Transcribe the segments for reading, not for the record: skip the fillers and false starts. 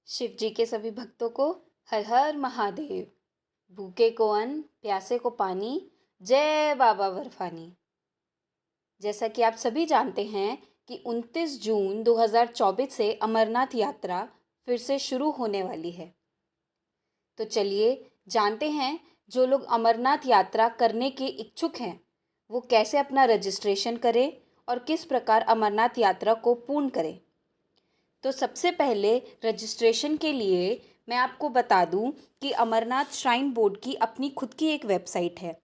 शिव जी के सभी भक्तों को हर हर महादेव। भूखे को अन्न, प्यासे को पानी, जय बाबा बर्फानी। जैसा कि आप सभी जानते हैं कि 29 जून 2024 से अमरनाथ यात्रा फिर से शुरू होने वाली है। तो चलिए जानते हैं जो लोग अमरनाथ यात्रा करने के इच्छुक हैं वो कैसे अपना रजिस्ट्रेशन करें और किस प्रकार अमरनाथ यात्रा को पूर्ण करें। तो सबसे पहले रजिस्ट्रेशन के लिए मैं आपको बता दूं कि अमरनाथ श्राइन बोर्ड की अपनी खुद की एक वेबसाइट है।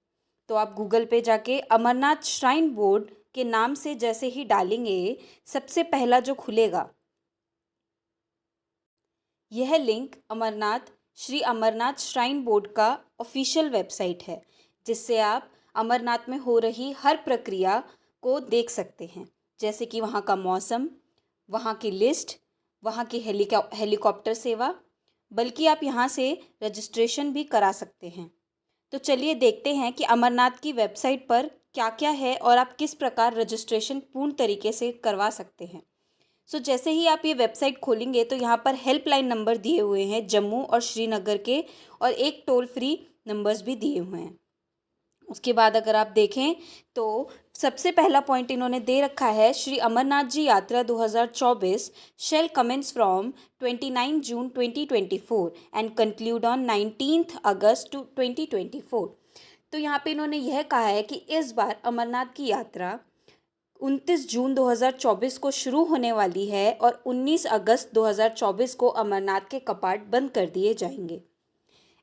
तो आप गूगल पे जाके अमरनाथ श्राइन बोर्ड के नाम से जैसे ही डालेंगे, सबसे पहला जो खुलेगा यह link Shri Amarnath shrine board का ऑफिशियल वेबसाइट है, जिससे आप अमरनाथ में हो रही हर प्रक्रिया को देख सकते हैं, जैसे कि वहाँ का मौसम, वहाँ की लिस्ट, वहाँ की हेलीकॉप्टर सेवा, बल्कि आप यहाँ से रजिस्ट्रेशन भी करा सकते हैं। तो चलिए देखते हैं कि अमरनाथ की वेबसाइट पर क्या क्या है और आप किस प्रकार रजिस्ट्रेशन पूर्ण तरीके से करवा सकते हैं। जैसे ही आप ये वेबसाइट खोलेंगे तो यहाँ पर हेल्पलाइन नंबर दिए हुए हैं जम्मू और श्रीनगर के, और एक टोल फ्री नंबर्स भी दिए हुए हैं। उसके बाद अगर आप देखें तो सबसे पहला पॉइंट इन्होंने दे रखा है, Shri Amarnath ji yatra 2024 shall commence from 29 June 2024 and conclude on 19 August 2024। तो यहाँ पे इन्होंने यह कहा है कि इस बार अमरनाथ की यात्रा 29 जून 2024 को शुरू होने वाली है और 19 अगस्त 2024 को अमरनाथ के कपाट बंद कर दिए जाएंगे।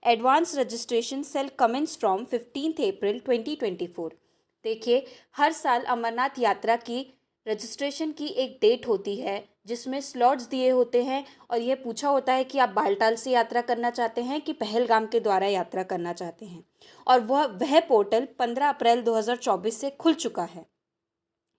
Advance registration shall commence from 15 April 2024। देखिए, हर साल अमरनाथ यात्रा की रजिस्ट्रेशन की एक डेट होती है जिसमें स्लॉट्स दिए होते हैं, और यह पूछा होता है कि आप बालटाल से यात्रा करना चाहते हैं कि पहलगाम के द्वारा यात्रा करना चाहते हैं, और वह पोर्टल 15 अप्रैल 2024 से खुल चुका है।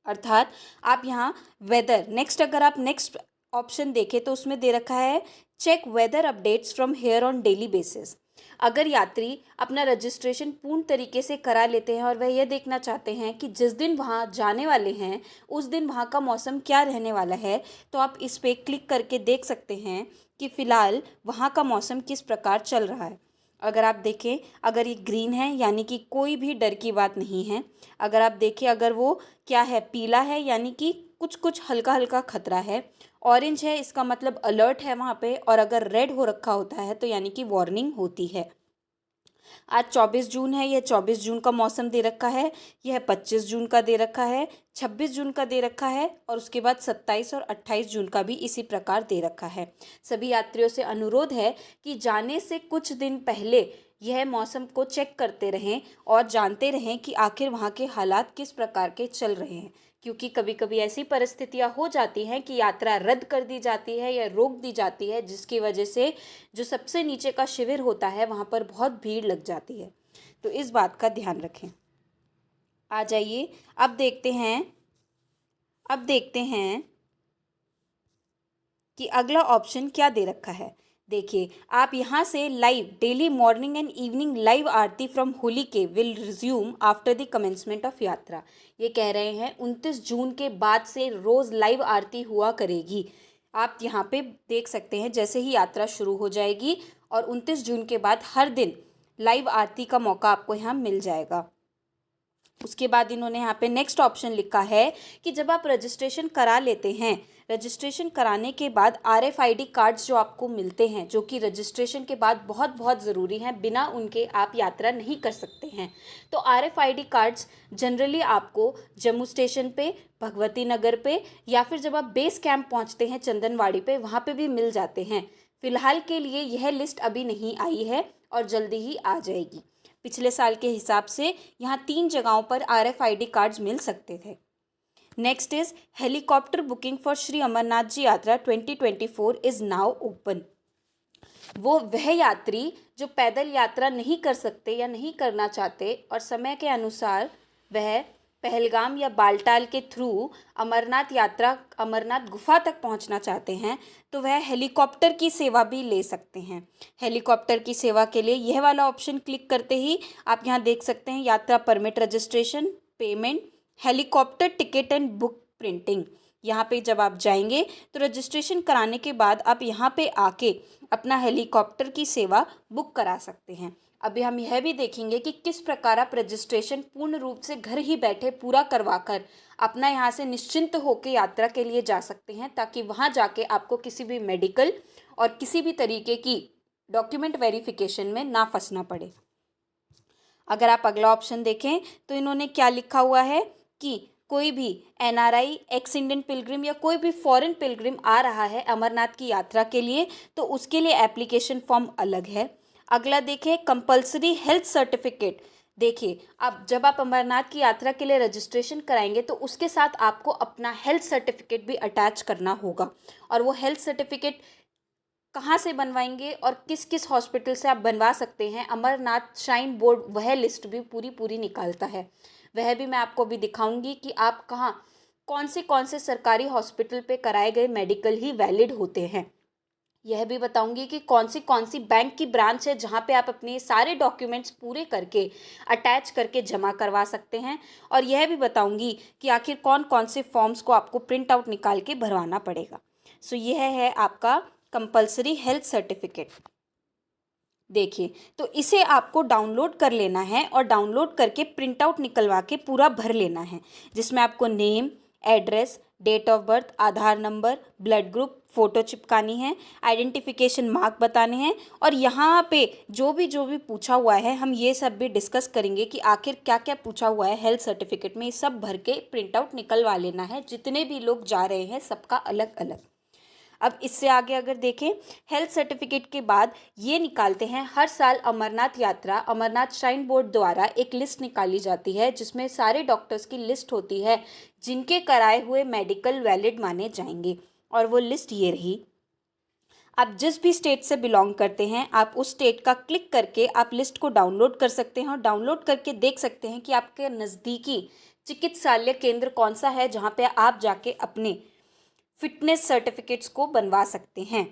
अर्थात आप यहाँ वेदर अगर आप नेक्स्ट ऑप्शन देखें तो उसमें दे रखा है check weather updates from here on daily basis. अगर यात्री अपना रजिस्ट्रेशन पूर्ण तरीके से करा लेते हैं और वह यह देखना चाहते हैं कि जिस दिन वहाँ जाने वाले हैं उस दिन वहाँ का मौसम क्या रहने वाला है, तो आप इस पे क्लिक करके देख सकते हैं कि फ़िलहाल वहाँ का मौसम किस प्रकार चल रहा है। अगर आप देखें, अगर ये ग्रीन है यानी कि कोई भी डर की बात नहीं है। अगर आप देखें, अगर वो क्या है, पीला है यानी कि कुछ कुछ हल्का हल्का खतरा है। ऑरेंज है, इसका मतलब अलर्ट है वहाँ पे। और अगर रेड हो रखा होता है तो यानी कि वार्निंग होती है। आज 24 जून है, यह 24 जून का मौसम दे रखा है, यह 25 जून का दे रखा है, 26 जून का दे रखा है, और उसके बाद 27 और 28 जून का भी इसी प्रकार दे रखा है। सभी यात्रियों से अनुरोध है कि जाने से कुछ दिन पहले यह मौसम को चेक करते रहें और जानते रहें कि आखिर वहाँ के हालात किस प्रकार के चल रहे हैं, क्योंकि कभी कभी ऐसी परिस्थितियाँ हो जाती हैं कि यात्रा रद्द कर दी जाती है या रोक दी जाती है, जिसकी वजह से जो सबसे नीचे का शिविर होता है वहाँ पर बहुत भीड़ लग जाती है। तो इस बात का ध्यान रखें। आ जाइए, अब देखते हैं कि अगला ऑप्शन क्या दे रखा है। देखिए, आप यहाँ से live daily morning and evening live aarti from holy cave will resume after the commencement of yatra. ये कह रहे हैं 29 जून के बाद से रोज़ लाइव आरती हुआ करेगी। आप यहाँ पे देख सकते हैं, जैसे ही यात्रा शुरू हो जाएगी और 29 जून के बाद हर दिन लाइव आरती का मौका आपको यहाँ मिल जाएगा। उसके बाद इन्होंने यहाँ पे नेक्स्ट ऑप्शन लिखा है कि जब आप रजिस्ट्रेशन करा लेते हैं, रजिस्ट्रेशन कराने के बाद RFID कार्ड्स जो आपको मिलते हैं, जो कि रजिस्ट्रेशन के बाद बहुत बहुत ज़रूरी हैं, बिना उनके आप यात्रा नहीं कर सकते हैं। तो RFID कार्ड्स जनरली आपको जम्मू स्टेशन पे, भगवती नगर पे, या फिर जब आप बेस कैंप पहुँचते हैं चंदनवाड़ी पे, वहाँ पे भी मिल जाते हैं। फ़िलहाल के लिए यह लिस्ट अभी नहीं आई है और जल्दी ही आ जाएगी। पिछले साल के हिसाब से यहाँ 3 जगहों पर RFID कार्ड्स मिल सकते थे। Next is helicopter booking for Shri Amarnath ji yatra 2024 is now open. वह यात्री जो पैदल यात्रा नहीं कर सकते या नहीं करना चाहते और समय के अनुसार वह पहलगाम या बालटाल के थ्रू अमरनाथ गुफा तक पहुंचना चाहते हैं, तो वह हेलीकॉप्टर की सेवा भी ले सकते हैं। हेलीकॉप्टर की सेवा के लिए यह वाला ऑप्शन क्लिक करते ही आप यहाँ देख सकते हैं यात्रा permit registration, payment, helicopter ticket and book printing. यहाँ पे जब आप जाएंगे तो रजिस्ट्रेशन कराने के बाद आप यहाँ पे आके अपना हेलीकॉप्टर की सेवा बुक करा सकते हैं। अभी हम यह भी देखेंगे कि किस प्रकार आप रजिस्ट्रेशन पूर्ण रूप से घर ही बैठे पूरा करवाकर अपना यहाँ से निश्चिंत होकर यात्रा के लिए जा सकते हैं, ताकि वहाँ जाके आपको किसी भी मेडिकल और किसी भी तरीके की डॉक्यूमेंट वेरिफिकेशन में ना फंसना पड़े। अगर आप अगला ऑप्शन देखें तो इन्होंने क्या लिखा हुआ है कि कोई भी एनआरआई, एक्स इंडियन पिलग्रिम या कोई भी फॉरेन पिलग्रिम आ रहा है अमरनाथ की यात्रा के लिए तो उसके लिए एप्लीकेशन फॉर्म अलग है। अगला देखें कंपल्सरी हेल्थ सर्टिफिकेट। देखिए, अब जब आप अमरनाथ की यात्रा के लिए रजिस्ट्रेशन कराएंगे तो उसके साथ आपको अपना हेल्थ सर्टिफिकेट भी अटैच करना होगा, और वो हेल्थ सर्टिफिकेट कहाँ से बनवाएंगे और किस किस हॉस्पिटल से आप बनवा सकते हैं, अमरनाथ श्राइन बोर्ड वह लिस्ट भी पूरी निकालता है। वह भी मैं आपको भी दिखाऊंगी कि आप कहाँ कौन से सरकारी हॉस्पिटल पे कराए गए मेडिकल ही वैलिड होते हैं। यह भी बताऊंगी कि कौन सी बैंक की ब्रांच है जहाँ पे आप अपने सारे डॉक्यूमेंट्स पूरे करके अटैच करके जमा करवा सकते हैं, और यह भी बताऊंगी कि आखिर कौन से फॉर्म्स को आपको प्रिंट आउट निकाल के भरवाना पड़ेगा। सो यह है आपका कंपल्सरी हेल्थ सर्टिफिकेट। देखिए, तो इसे आपको डाउनलोड कर लेना है और डाउनलोड करके प्रिंट आउट निकलवा के पूरा भर लेना है, जिसमें आपको name, address, date of birth, Aadhaar number, blood group, photo चिपकानी है, आइडेंटिफिकेशन मार्क बताने हैं, और यहाँ पे जो भी पूछा हुआ है हम ये सब भी डिस्कस करेंगे कि आखिर क्या क्या पूछा हुआ है हेल्थ सर्टिफिकेट में। ये सब भर के प्रिंट आउट निकलवा लेना है, जितने भी लोग जा रहे हैं सबका अलग अलग। अब इससे आगे अगर देखें, हेल्थ सर्टिफिकेट के बाद ये निकालते हैं, हर साल अमरनाथ यात्रा अमरनाथ श्राइन बोर्ड द्वारा एक लिस्ट निकाली जाती है जिसमें सारे डॉक्टर्स की लिस्ट होती है जिनके कराए हुए मेडिकल वैलिड माने जाएंगे, और वो लिस्ट ये रही। आप जिस भी स्टेट से बिलोंग करते हैं आप उस स्टेट का क्लिक करके आप लिस्ट को डाउनलोड कर सकते हैं, और डाउनलोड करके देख सकते हैं कि आपके नज़दीकी चिकित्सालय केंद्र कौन सा है जहाँ पे आप जाके अपने फिटनेस सर्टिफिकेट्स को बनवा सकते हैं।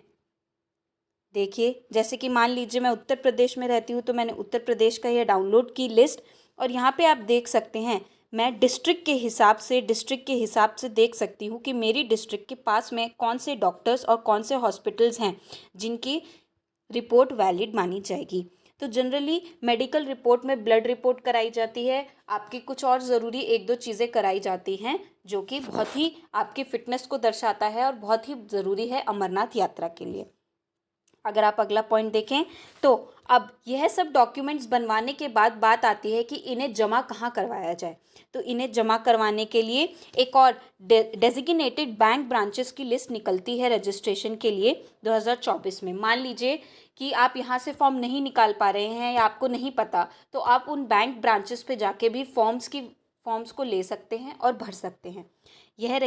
देखिए, जैसे कि मान लीजिए मैं उत्तर प्रदेश में रहती हूँ तो मैंने उत्तर प्रदेश का यह डाउनलोड की लिस्ट, और यहाँ पे आप देख सकते हैं मैं डिस्ट्रिक्ट के हिसाब से देख सकती हूँ कि मेरी डिस्ट्रिक्ट के पास में कौन से डॉक्टर्स और कौन से हॉस्पिटल्स हैं जिनकी रिपोर्ट वैलिड मानी जाएगी। तो जनरली मेडिकल रिपोर्ट में ब्लड रिपोर्ट कराई जाती है, आपकी कुछ और ज़रूरी एक दो चीज़ें कराई जाती हैं जो कि बहुत ही आपकी फ़िटनेस को दर्शाता है और बहुत ही ज़रूरी है अमरनाथ यात्रा के लिए। अगर आप अगला पॉइंट देखें तो अब यह सब डॉक्यूमेंट्स बनवाने के बाद बात आती है कि इन्हें जमा कहाँ करवाया जाए। तो इन्हें जमा करवाने के लिए एक और डेजिग्नेटेड बैंक ब्रांचेस की लिस्ट निकलती है रजिस्ट्रेशन के लिए 2024 में। मान लीजिए कि आप यहाँ से फॉर्म नहीं निकाल पा रहे हैं या आपको नहीं पता, तो आप उन बैंक ब्रांचेस पे जाके भी फॉर्म्स को ले सकते हैं और भर सकते हैं। यह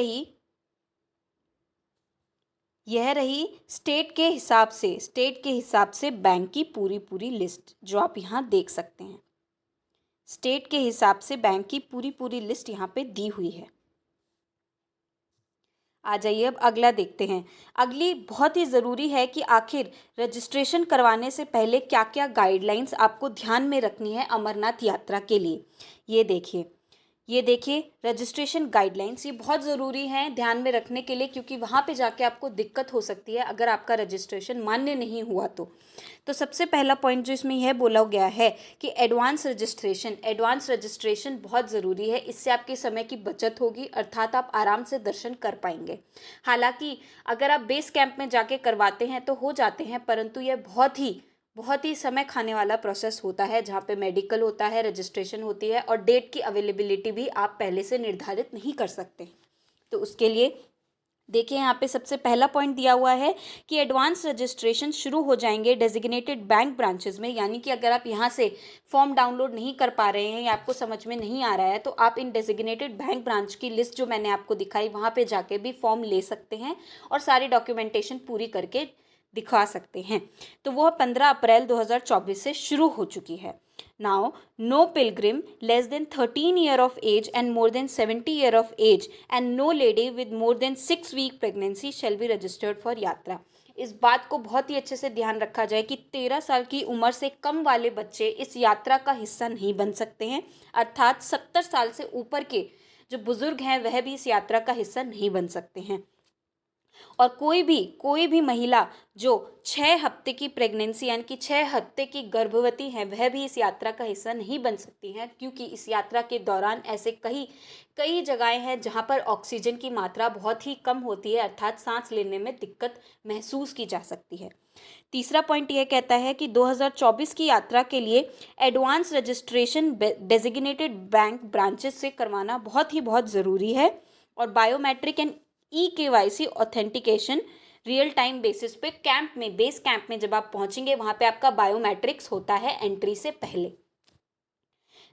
रही स्टेट के हिसाब से बैंक की पूरी लिस्ट जो आप यहाँ देख सकते हैं। स्टेट के हिसाब से बैंक की पूरी लिस्ट यहाँ पे दी हुई है। आ जाइए अब अगला देखते हैं। अगली बहुत ही ज़रूरी है कि आखिर रजिस्ट्रेशन करवाने से पहले क्या क्या गाइडलाइंस आपको ध्यान में रखनी है अमरनाथ यात्रा के लिए। ये देखिए रजिस्ट्रेशन गाइडलाइंस, ये बहुत ज़रूरी हैं ध्यान में रखने के लिए, क्योंकि वहाँ पे जाके आपको दिक्कत हो सकती है अगर आपका रजिस्ट्रेशन मान्य नहीं हुआ तो सबसे पहला पॉइंट जो इसमें यह बोला गया है कि एडवांस रजिस्ट्रेशन बहुत ज़रूरी है। इससे आपके समय की बचत होगी, अर्थात आप आराम से दर्शन कर पाएंगे। हालांकि अगर आप बेस कैंप में जाके करवाते हैं तो हो जाते हैं, परंतु यह बहुत ही समय खाने वाला प्रोसेस होता है, जहाँ पे मेडिकल होता है, रजिस्ट्रेशन होती है, और डेट की अवेलेबिलिटी भी आप पहले से निर्धारित नहीं कर सकते। तो उसके लिए देखिए यहाँ पे सबसे पहला पॉइंट दिया हुआ है कि एडवांस रजिस्ट्रेशन शुरू हो जाएंगे डेजिग्नेटेड बैंक ब्रांचेस में। यानी कि अगर आप यहाँ से फॉर्म डाउनलोड नहीं कर पा रहे हैं या आपको समझ में नहीं आ रहा है तो आप इन डेजिग्नेटेड बैंक ब्रांच की लिस्ट जो मैंने आपको दिखाई वहाँ पे जाके भी फॉर्म ले सकते हैं और सारी डॉक्यूमेंटेशन पूरी करके दिखा सकते हैं। तो वह 15 अप्रैल 2024 से शुरू हो चुकी है। Now, no pilgrim less than 13 year of age and more than 70 year of age and no lady with more than 6 week pregnancy shall be registered for यात्रा। इस बात को बहुत ही अच्छे से ध्यान रखा जाए कि 13 साल की उम्र से कम वाले बच्चे इस यात्रा का हिस्सा नहीं बन सकते हैं, अर्थात 70 साल से ऊपर के जो बुजुर्ग हैं वह भी इस यात्रा का हिस्सा नहीं बन सकते हैं। और कोई भी महिला जो 6 हफ्ते की प्रेगनेंसी यानी कि 6 हफ्ते की गर्भवती है वह भी इस यात्रा का हिस्सा नहीं बन सकती हैं, क्योंकि इस यात्रा के दौरान ऐसे कई कई जगहें हैं जहां पर ऑक्सीजन की मात्रा बहुत ही कम होती है, अर्थात सांस लेने में दिक्कत महसूस की जा सकती है। तीसरा पॉइंट यह कहता है कि 2024 की यात्रा के लिए advance registration designated bank branches से करवाना बहुत ज़रूरी है। और biometric and KYC authentication real time basis पे बेस कैंप में जब आप पहुंचेंगे वहां पे आपका बायोमेट्रिक्स होता है एंट्री से पहले।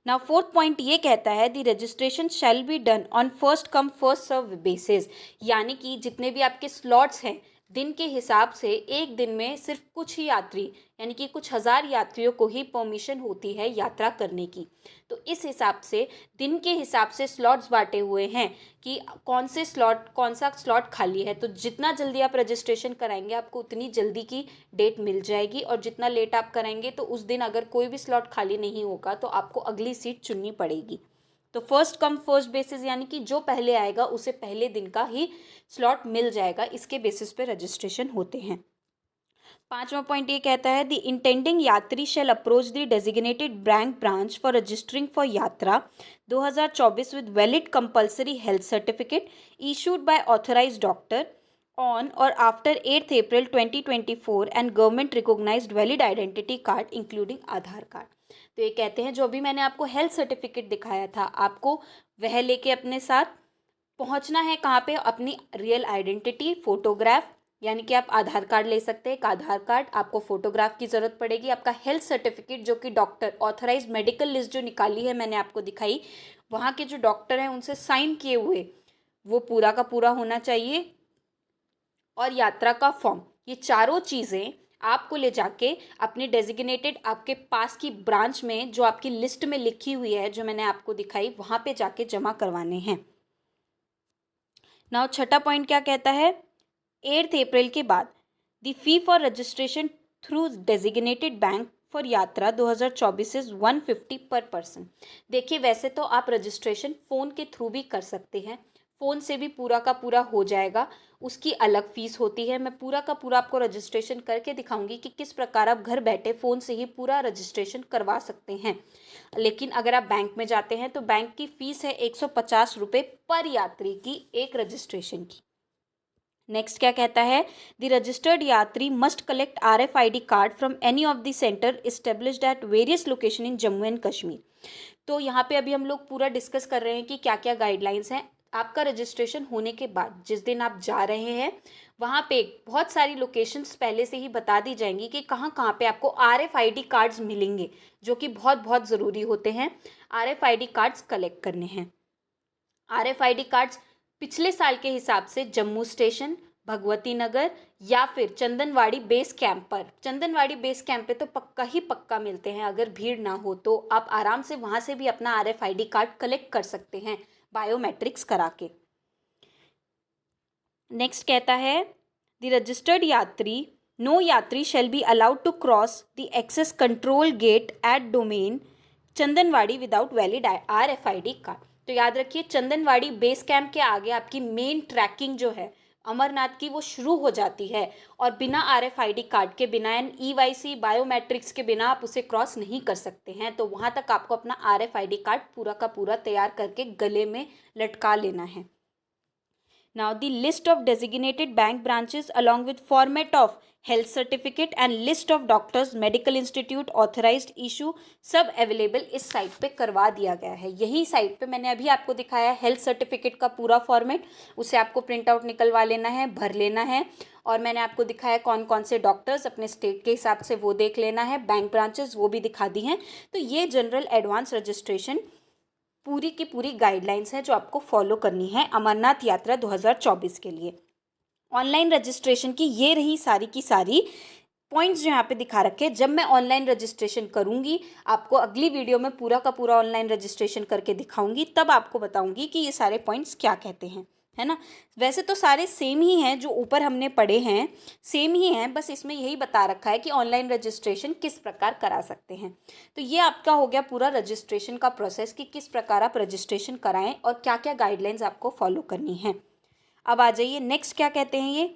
नाउ फोर्थ पॉइंट ये कहता है the registration shall be done on first come first serve basis, यानी कि जितने भी आपके स्लॉट्स हैं दिन के हिसाब से एक दिन में सिर्फ कुछ ही यात्री यानी कि कुछ हज़ार यात्रियों को ही परमिशन होती है यात्रा करने की। तो इस हिसाब से दिन के हिसाब से स्लॉट्स बांटे हुए हैं कि कौन सा स्लॉट खाली है। तो जितना जल्दी आप रजिस्ट्रेशन कराएंगे आपको उतनी जल्दी की डेट मिल जाएगी, और जितना लेट आप कराएंगे तो उस दिन अगर कोई भी स्लॉट खाली नहीं होगा तो आपको अगली सीट चुननी पड़ेगी। तो फर्स्ट कम फर्स्ट बेसिस यानी कि जो पहले आएगा उसे पहले दिन का ही स्लॉट मिल जाएगा, इसके बेसिस पे रजिस्ट्रेशन होते हैं। पांचवा पॉइंट ये कहता है the intending yatri shall approach the designated bank branch for registering for yatra 2024 with valid compulsory health certificate issued by authorised doctor on or after 8 April 2024 and government recognised valid identity card including Aadhaar card. तो ये कहते हैं जो अभी मैंने आपको health certificate दिखाया था आपको वह लेके अपने साथ पहुंचना है। कहाँ पे? अपनी रियल आइडेंटिटी, फोटोग्राफ, यानी कि आप आधार कार्ड ले सकते हैं, एक आधार कार्ड, आपको फोटोग्राफ की ज़रूरत पड़ेगी, आपका हेल्थ सर्टिफिकेट जो कि डॉक्टर ऑथराइज्ड मेडिकल लिस्ट जो निकाली है मैंने आपको दिखाई, वहाँ के जो डॉक्टर हैं उनसे साइन किए हुए वो पूरा का पूरा होना चाहिए, और यात्रा का फॉर्म। ये चारों चीज़ें आपको ले जाके अपने डेजिग्नेटेड आपके पास की ब्रांच में जो आपकी लिस्ट में लिखी हुई है जो मैंने आपको दिखाई वहाँ पे जाके जमा करवाने हैं। नाउ छठा पॉइंट क्या कहता है? 8 अप्रैल के बाद the fee for registration through designated bank for yatra 2024 is 150 पर पर्सन। देखिए वैसे तो आप रजिस्ट्रेशन फ़ोन के थ्रू भी कर सकते हैं, फ़ोन से भी पूरा का पूरा हो जाएगा, उसकी अलग फ़ीस होती है। मैं पूरा का पूरा आपको रजिस्ट्रेशन करके दिखाऊंगी कि किस प्रकार आप घर बैठे फ़ोन से ही पूरा रजिस्ट्रेशन करवा सकते हैं। लेकिन अगर आप बैंक में जाते हैं तो बैंक की फ़ीस है 150 रुपये पर यात्री की एक रजिस्ट्रेशन की। नेक्स्ट क्या कहता है? द रजिस्टर्ड यात्री must collect RFID card from any of the centre established at various location in Jammu and Kashmir. तो यहाँ पे अभी हम लोग पूरा डिस्कस कर रहे हैं कि क्या क्या गाइडलाइंस हैं। आपका रजिस्ट्रेशन होने के बाद जिस दिन आप जा रहे हैं वहाँ पे बहुत सारी लोकेशंस पहले से ही बता दी जाएंगी कि कहाँ कहाँ पे आपको RFID कार्ड्स मिलेंगे, जो कि बहुत ज़रूरी होते हैं। RFID कार्ड्स कलेक्ट करने हैं। RFID कार्ड्स पिछले साल के हिसाब से जम्मू स्टेशन, भगवती नगर या फिर चंदनवाड़ी बेस कैंप पर, चंदनवाड़ी बेस कैंप पे तो पक्का मिलते हैं। अगर भीड़ ना हो तो आप आराम से वहाँ से भी अपना RFID कार्ड कलेक्ट कर सकते हैं बायोमेट्रिक्स करा के। नेक्स्ट कहता है the registered yatri no yatri shall be allowed to cross the access control gate at Domel Chandanwari without valid RFID card. तो याद रखिए चंदनवाड़ी बेस कैंप के आगे आपकी मेन ट्रैकिंग जो है अमरनाथ की वो शुरू हो जाती है, और बिना RFID कार्ड के, बिना EYC बायोमेट्रिक्स के बिना आप उसे क्रॉस नहीं कर सकते हैं। तो वहाँ तक आपको अपना RFID कार्ड पूरा का पूरा तैयार करके गले में लटका लेना है। Now the list of designated bank branches along with format of health certificate and list of doctors medical institute authorized issue सब अवेलेबल इस साइट पे करवा दिया गया है। यही साइट पे मैंने अभी आपको दिखाया हेल्थ सर्टिफिकेट का पूरा फॉर्मेट, उसे आपको प्रिंट आउट निकलवा लेना है, भर लेना है। और मैंने आपको दिखाया कौन कौन से डॉक्टर्स अपने स्टेट के हिसाब से वो देख लेना है, बैंक ब्रांचेस वो भी दिखा दी हैं। तो ये जनरल एडवांस रजिस्ट्रेशन पूरी की पूरी गाइडलाइंस है जो आपको फॉलो करनी है अमरनाथ यात्रा 2024 के लिए। ऑनलाइन रजिस्ट्रेशन की ये रही सारी की सारी पॉइंट्स जो यहाँ पे दिखा रखे। जब मैं ऑनलाइन रजिस्ट्रेशन करूँगी आपको अगली वीडियो में पूरा का पूरा ऑनलाइन रजिस्ट्रेशन करके दिखाऊंगी, तब आपको बताऊंगी कि ये सारे पॉइंट्स क्या कहते हैं। है ना। वैसे तो सारे सेम ही हैं, जो ऊपर हमने पढ़े हैं सेम ही हैं, बस इसमें यही बता रखा है कि ऑनलाइन रजिस्ट्रेशन किस प्रकार करा सकते हैं। तो ये आपका हो गया पूरा रजिस्ट्रेशन का प्रोसेस कि किस प्रकार आप रजिस्ट्रेशन कराएं और क्या क्या गाइडलाइंस आपको फॉलो करनी है। अब आ जाइए नेक्स्ट क्या कहते हैं ये।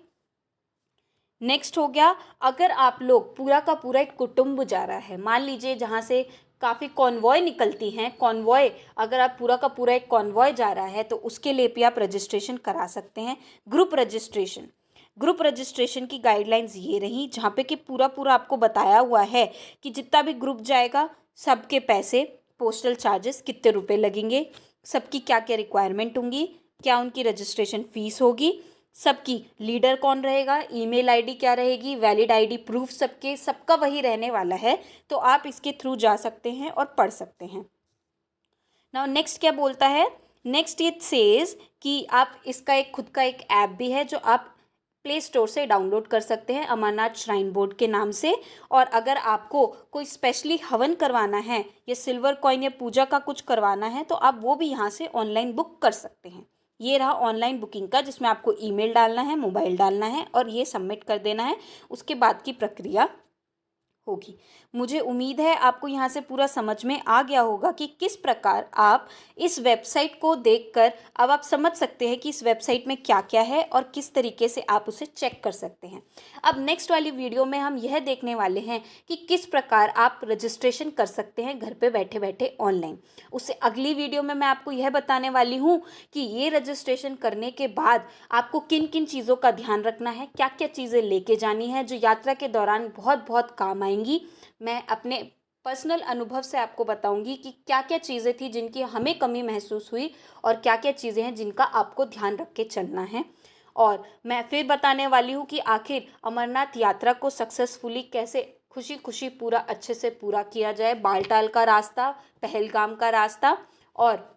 नेक्स्ट हो गया, अगर आप लोग पूरा का पूरा एक कुटुंब जा रहा है, मान लीजिए जहाँ से काफ़ी कॉन्वॉय निकलती हैं, कॉन्वॉय, अगर आप पूरा का पूरा एक कॉन्वॉय जा रहा है तो उसके लिए भी आप रजिस्ट्रेशन करा सकते हैं। ग्रुप रजिस्ट्रेशन की गाइडलाइंस ये रही, जहाँ पे कि पूरा पूरा आपको बताया हुआ है कि जितना भी ग्रुप जाएगा सबके पैसे, पोस्टल चार्जेस कितने रुपए लगेंगे, सबकी क्या क्या रिक्वायरमेंट होंगी, क्या उनकी रजिस्ट्रेशन फीस होगी, सबकी लीडर कौन रहेगा, ईमेल आईडी क्या रहेगी, वैलिड आईडी प्रूफ सबका वही रहने वाला है। तो आप इसके थ्रू जा सकते हैं और पढ़ सकते हैं। नाउ नेक्स्ट क्या बोलता है, नेक्स्ट इट सेज कि आप इसका एक खुद का एक ऐप भी है जो आप प्ले स्टोर से डाउनलोड कर सकते हैं अमरनाथ श्राइन बोर्ड के नाम से। और अगर आपको कोई स्पेशली हवन करवाना है या सिल्वर कॉइन या पूजा का कुछ करवाना है तो आप वो भी यहाँ से ऑनलाइन बुक कर सकते हैं। ये रहा ऑनलाइन बुकिंग का, जिसमें आपको ईमेल डालना है, मोबाइल डालना है और ये सबमिट कर देना है, उसके बाद की प्रक्रिया होगी। मुझे उम्मीद है आपको यहाँ से पूरा समझ में आ गया होगा कि किस प्रकार आप इस वेबसाइट को देखकर अब आप समझ सकते हैं कि इस वेबसाइट में क्या क्या है और किस तरीके से आप उसे चेक कर सकते हैं। अब नेक्स्ट वाली वीडियो में हम यह देखने वाले हैं कि किस प्रकार आप रजिस्ट्रेशन कर सकते हैं घर पे बैठे बैठे ऑनलाइन। उससे अगली वीडियो में मैं आपको यह बताने वाली हूँ कि ये रजिस्ट्रेशन करने के बाद आपको किन किन चीज़ों का ध्यान रखना है, क्या क्या चीज़ें लेके जानी है जो यात्रा के दौरान बहुत बहुत काम आएंगी। मैं अपने पर्सनल अनुभव से आपको बताऊंगी कि क्या क्या चीज़ें थी जिनकी हमें कमी महसूस हुई और क्या क्या चीज़ें हैं जिनका आपको ध्यान रख के चलना है। और मैं फिर बताने वाली हूँ कि आखिर अमरनाथ यात्रा को सक्सेसफुली कैसे खुशी खुशी पूरा अच्छे से पूरा किया जाए। बालटाल का रास्ता, पहलगाम का रास्ता और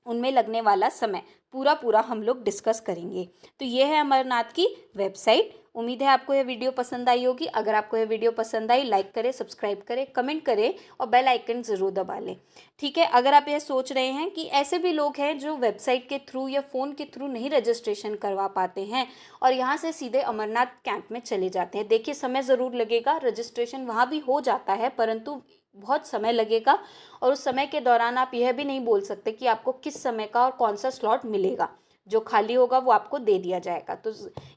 उनमें लगने वाला समय पूरा पूरा हम लोग डिस्कस करेंगे। तो ये है अमरनाथ की वेबसाइट। उम्मीद है आपको यह वीडियो पसंद आई होगी। अगर आपको यह वीडियो पसंद आई, लाइक करें, सब्सक्राइब करें, कमेंट करें और बेल आइकन ज़रूर दबा लें। ठीक है, अगर आप यह सोच रहे हैं कि ऐसे भी लोग हैं जो वेबसाइट के थ्रू या फ़ोन के थ्रू नहीं रजिस्ट्रेशन करवा पाते हैं और यहाँ से सीधे अमरनाथ कैंप में चले जाते हैं, देखिए समय ज़रूर लगेगा, रजिस्ट्रेशन वहाँ भी हो जाता है परंतु बहुत समय लगेगा और उस समय के दौरान आप यह भी नहीं बोल सकते कि आपको किस समय का और कौन सा स्लॉट मिलेगा। जो खाली होगा वो आपको दे दिया जाएगा। तो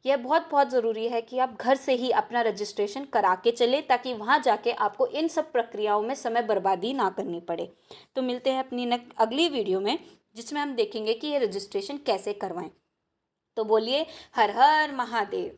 यह बहुत बहुत ज़रूरी है कि आप घर से ही अपना रजिस्ट्रेशन करा के चलें ताकि वहाँ जाके आपको इन सब प्रक्रियाओं में समय बर्बादी ना करनी पड़े। तो मिलते हैं अपनी अगली वीडियो में जिसमें हम देखेंगे कि ये रजिस्ट्रेशन कैसे करवाएं। तो बोलिए हर हर महादेव।